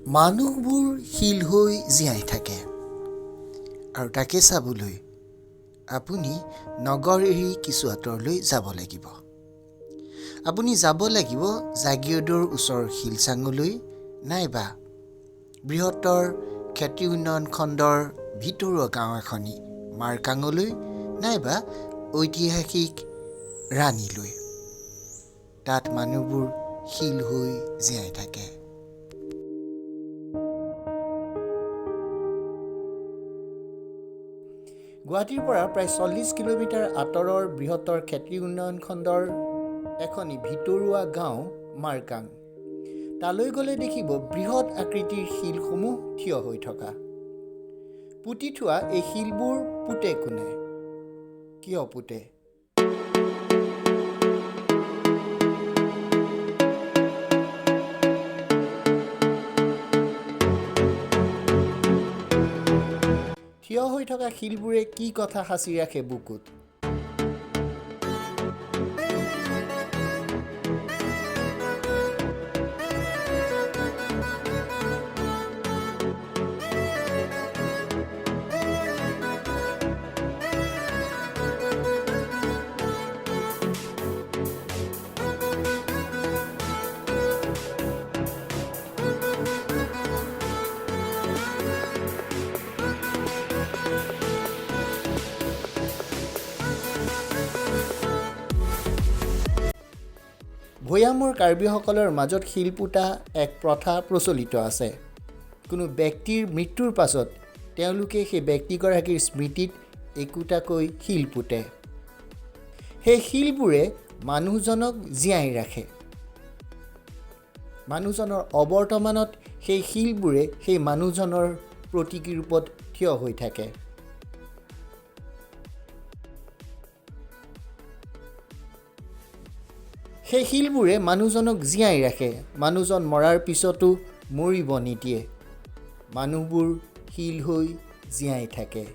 মানুহবোৰ শিল হৈ জীয়াই থাকে আৰু তাকে চাবলৈ আপুনি নগৰ এৰি কিছু আঁতৰলৈ যাব লাগিব। আপুনি যাব লাগিব জাগিৰোডৰ ওচৰৰ শিলচাঙলৈ নাইবা বৃহত্তৰ খেতি উন্নয়ন খণ্ডৰ ভিতৰুৱা গাঁও এখনি মাৰকাঙলৈ নাইবা ঐতিহাসিক ৰাণীলৈ। তাত মানুহবোৰ শিল হৈ জীয়াই থাকে। গুৱাহাটীৰ পৰা প্ৰায় 40 কিলোমিটাৰ আঁতৰৰ বৃহত্তৰ খেতি উন্নয়ন খণ্ডৰ এখনি ভিতৰুৱা গাঁও মাৰকাং। তালৈ গ'লে দেখিব বৃহৎ আকৃতিৰ শিলসমূহ থিয় হৈ থকা। পুতি থোৱা এই শিলবোৰ পোতে কোনে? কিয় পোতে? থিয় হৈ থকা শিলবোৰে কি কথা সাঁচি ৰাখে বুকুত? ভৈয়ামৰ কাৰ্বিসকলৰ মাজত শিল পোতা এক প্ৰথা প্ৰচলিত আছে। কোনো ব্যক্তিৰ মৃত্যুৰ পাছত তেওঁলোকে সেই ব্যক্তিগৰাকীৰ স্মৃতিত একোটাকৈ শিল পোতে। সেই শিলবোৰে মানুহজনক জীয়াই ৰাখে। মানুহজনৰ অবৰ্তমানত সেই শিলবোৰে সেই মানুহজনৰ প্ৰতীকী ৰূপত থিয় হৈ থাকে। সেই শিলবোৰে মানুহজনক জীয়াই ৰাখে। মানুহজন মৰাৰ পিছতো মৰিব নিদিয়ে। মানুহবোৰ শিল হৈ জীয়াই থাকে।